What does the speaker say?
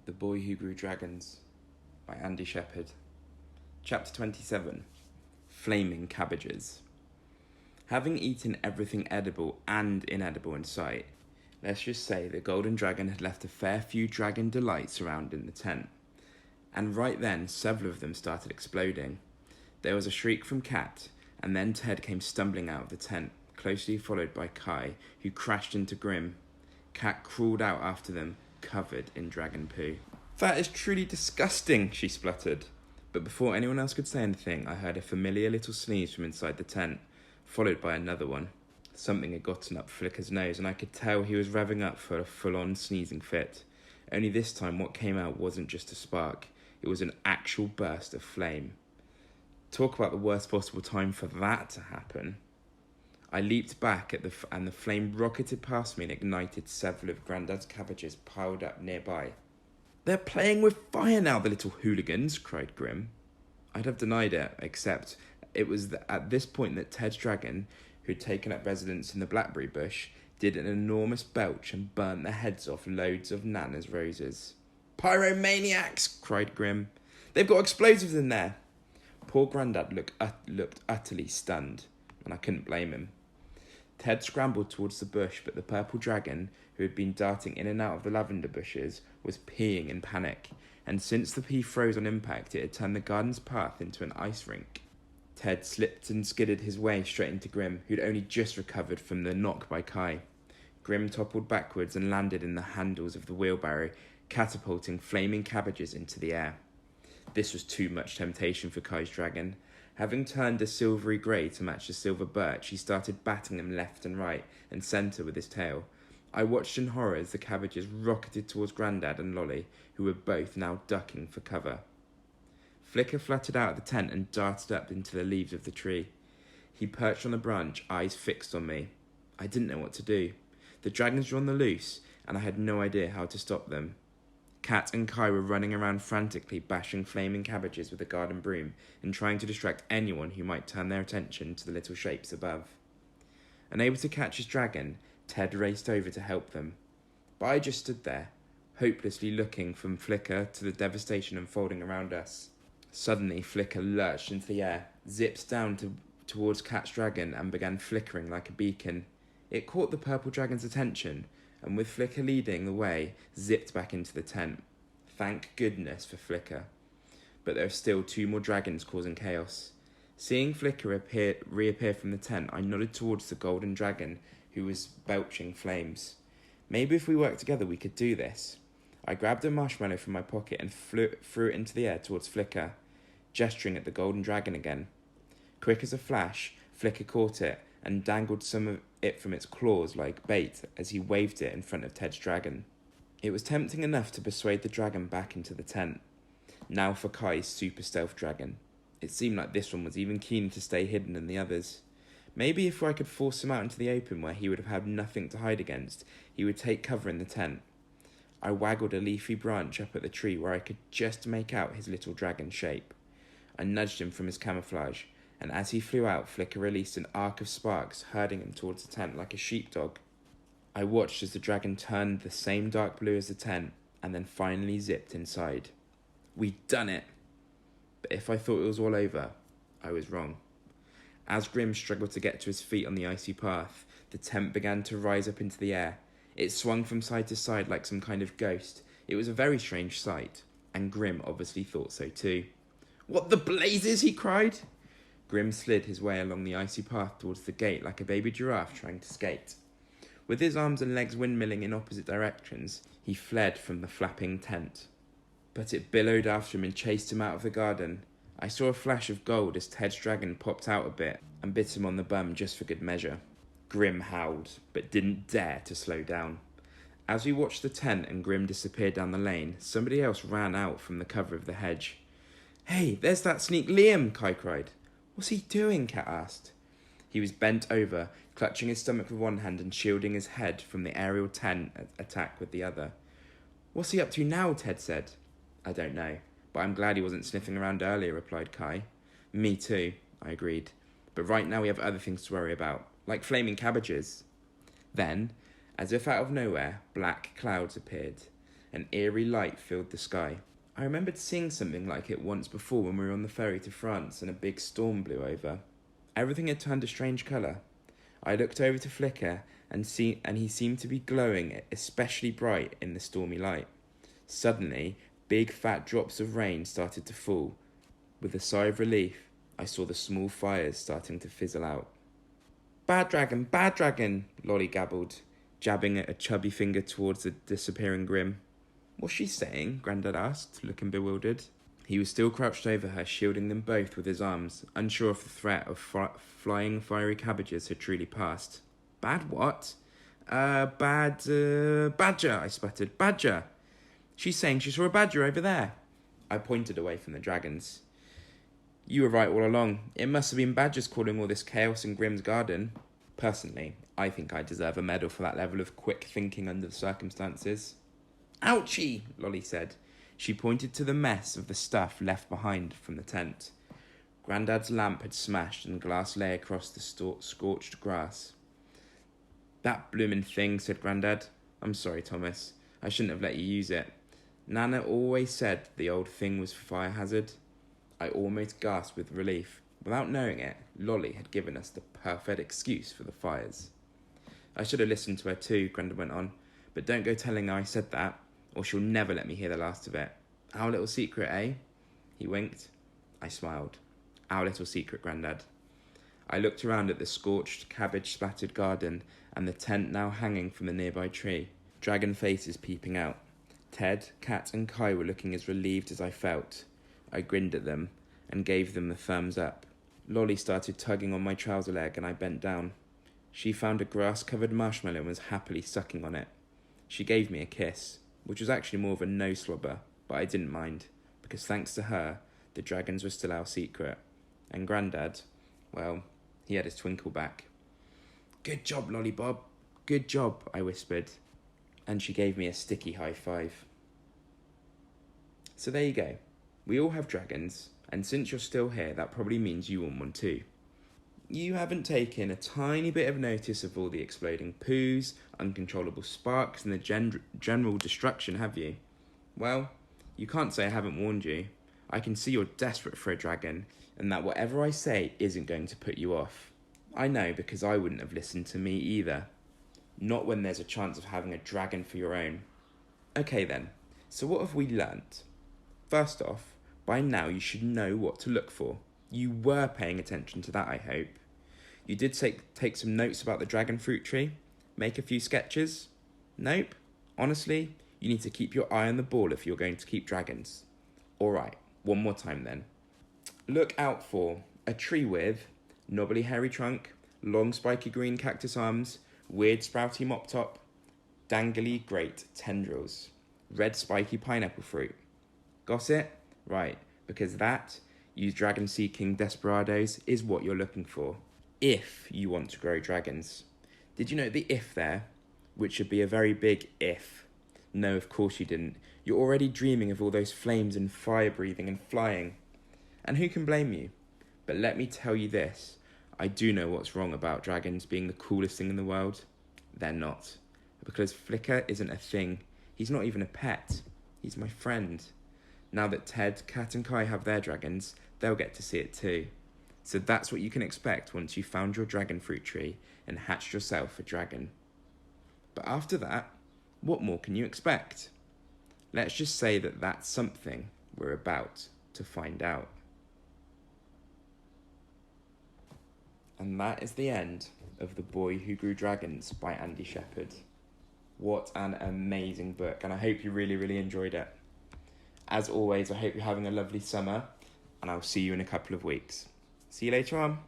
The Boy Who Grew Dragons by Andy Shepherd. Chapter 27. Flaming Cabbages. Having eaten everything edible and inedible in sight, let's just say the Golden Dragon had left a fair few dragon delights around in the tent. And right then, several of them started exploding. There was a shriek from Kat, and then Ted came stumbling out of the tent, closely followed by Kai, who crashed into Grim. Kat crawled out after them, covered in dragon poo. "That is truly disgusting," she spluttered. But before anyone else could say anything, I heard a familiar little sneeze from inside the tent, followed by another one. Something had gotten up Flicker's nose, and I could tell he was revving up for a full-on sneezing fit. Only this time what came out wasn't just a spark, it was an actual burst of flame. Talk about the worst possible time for that to happen. I leaped back and the flame rocketed past me and ignited several of Grandad's cabbages piled up nearby. "They're playing with fire now, the little hooligans," cried Grim. I'd have denied it, except it was at this point that Ted's dragon, who'd taken up residence in the blackberry bush, did an enormous belch and burnt the heads off loads of Nana's roses. "Pyromaniacs!" cried Grim. "They've got explosives in there!" Poor Grandad looked utterly stunned, and I couldn't blame him. Ted scrambled towards the bush, but the purple dragon, who had been darting in and out of the lavender bushes, was peeing in panic, and since the pea froze on impact, it had turned the garden's path into an ice rink. Ted slipped and skidded his way straight into Grim, who'd only just recovered from the knock by Kai. Grim toppled backwards and landed in the handles of the wheelbarrow, catapulting flaming cabbages into the air. This was too much temptation for Kai's dragon. Having turned a silvery grey to match the silver birch, he started batting them left and right and centre with his tail. I watched in horror as the cabbages rocketed towards Grandad and Lolly, who were both now ducking for cover. Flicker fluttered out of the tent and darted up into the leaves of the tree. He perched on a branch, eyes fixed on me. I didn't know what to do. The dragons were on the loose, and I had no idea how to stop them. Kat and Kai were running around frantically, bashing flaming cabbages with a garden broom and trying to distract anyone who might turn their attention to the little shapes above. Unable to catch his dragon, Ted raced over to help them. But I just stood there, hopelessly looking from Flicker to the devastation unfolding around us. Suddenly, Flicker lurched into the air, zipped down towards Kat's dragon and began flickering like a beacon. It caught the purple dragon's attention, and with Flicker leading the way, zipped back into the tent. Thank goodness for Flicker. But there are still 2 more dragons causing chaos. Seeing Flicker reappear from the tent, I nodded towards the golden dragon, who was belching flames. Maybe if we worked together we could do this. I grabbed a marshmallow from my pocket and threw it into the air towards Flicker, gesturing at the golden dragon again. Quick as a flash, Flicker caught it and dangled some of it from its claws like bait as he waved it in front of Ted's dragon. It was tempting enough to persuade the dragon back into the tent. Now for Kai's super stealth dragon. It seemed like this one was even keener to stay hidden than the others. Maybe if I could force him out into the open where he would have had nothing to hide against, he would take cover in the tent. I waggled a leafy branch up at the tree where I could just make out his little dragon shape. I nudged him from his camouflage, and as he flew out, Flicker released an arc of sparks, herding him towards the tent like a sheepdog. I watched as the dragon turned the same dark blue as the tent, and then finally zipped inside. We'd done it! But if I thought it was all over, I was wrong. As Grim struggled to get to his feet on the icy path, the tent began to rise up into the air. It swung from side to side like some kind of ghost. It was a very strange sight, and Grim obviously thought so too. "What the blazes?" he cried. Grim slid his way along the icy path towards the gate like a baby giraffe trying to skate. With his arms and legs windmilling in opposite directions, he fled from the flapping tent. But it billowed after him and chased him out of the garden. I saw a flash of gold as Ted's dragon popped out a bit and bit him on the bum just for good measure. Grim howled, but didn't dare to slow down. As we watched the tent and Grim disappear down the lane, somebody else ran out from the cover of the hedge. "Hey, there's that sneak Liam!" Kai cried. "What's he doing?" Kat asked. He was bent over, clutching his stomach with one hand and shielding his head from the aerial tent attack with the other. "What's he up to now?" Ted said. "I don't know, but I'm glad he wasn't sniffing around earlier," replied Kai. "Me too," I agreed. "But right now we have other things to worry about, like flaming cabbages." Then, as if out of nowhere, black clouds appeared. An eerie light filled the sky. I remembered seeing something like it once before when we were on the ferry to France and a big storm blew over. Everything had turned a strange colour. I looked over to Flicker and he seemed to be glowing especially bright in the stormy light. Suddenly, big fat drops of rain started to fall. With a sigh of relief, I saw the small fires starting to fizzle out. Bad dragon, Lolly gabbled, jabbing a chubby finger towards the disappearing Grim. What's she saying? Grandad asked, looking bewildered. He was still crouched over her, shielding them both with his arms, unsure if the threat of flying fiery cabbages had truly passed. Bad what? Badger, I sputtered. Badger! She's saying she saw a badger over there. I pointed away from the dragons. You were right all along. It must have been badgers causing all this chaos in Grim's garden. Personally, I think I deserve a medal for that level of quick thinking under the circumstances. Ouchie, Lolly said. She pointed to the mess of the stuff left behind from the tent. Grandad's lamp had smashed and glass lay across the scorched grass. That bloomin' thing, said Grandad. I'm sorry, Thomas. I shouldn't have let you use it. Nana always said the old thing was fire hazard. I almost gasped with relief. Without knowing it, Lolly had given us the perfect excuse for the fires. I should have listened to her too, Grandad went on. But don't go telling her I said that, or she'll never let me hear the last of it. Our little secret, eh? He winked. I smiled. Our little secret, Grandad. I looked around at the scorched, cabbage-splattered garden and the tent now hanging from the nearby tree, dragon faces peeping out. Ted, Kat and Kai were looking as relieved as I felt. I grinned at them and gave them the thumbs up. Lolly started tugging on my trouser leg and I bent down. She found a grass-covered marshmallow and was happily sucking on it. She gave me a kiss, which was actually more of a no-slobber, but I didn't mind, because thanks to her, the dragons were still our secret. And Grandad, well, he had his twinkle back. Good job, Lollybob. Good job, I whispered, and she gave me a sticky high five. So there you go. We all have dragons, and since you're still here, that probably means you want one too. You haven't taken a tiny bit of notice of all the exploding poos, uncontrollable sparks, and the general destruction, have you? Well, you can't say I haven't warned you. I can see you're desperate for a dragon, and that whatever I say isn't going to put you off. I know, because I wouldn't have listened to me either. Not when there's a chance of having a dragon for your own. Okay then, so what have we learnt? First off, by now you should know what to look for. You were paying attention to that, I hope. You did take some notes about the dragon fruit tree? Make a few sketches? Nope. Honestly, you need to keep your eye on the ball if you're going to keep dragons. Alright, one more time then. Look out for a tree with knobbly hairy trunk, long spiky green cactus arms, weird sprouty mop top, dangly great tendrils, red spiky pineapple fruit. Got it? Right, because that, you dragon-seeking desperados, is what you're looking for. If you want to grow dragons. Did you note the if there? Which should be a very big if. No, of course you didn't. You're already dreaming of all those flames and fire breathing and flying. And who can blame you? But let me tell you this. I do know what's wrong about dragons being the coolest thing in the world. They're not. Because Flicker isn't a thing. He's not even a pet. He's my friend. Now that Ted, Kat and Kai have their dragons, they'll get to see it too. So that's what you can expect once you've found your dragon fruit tree and hatched yourself a dragon. But after that, what more can you expect? Let's just say that that's something we're about to find out. And that is the end of The Boy Who Grew Dragons by Andy Shepherd. What an amazing book, and I hope you really, really enjoyed it. As always, I hope you're having a lovely summer, and I'll see you in a couple of weeks. See you later on.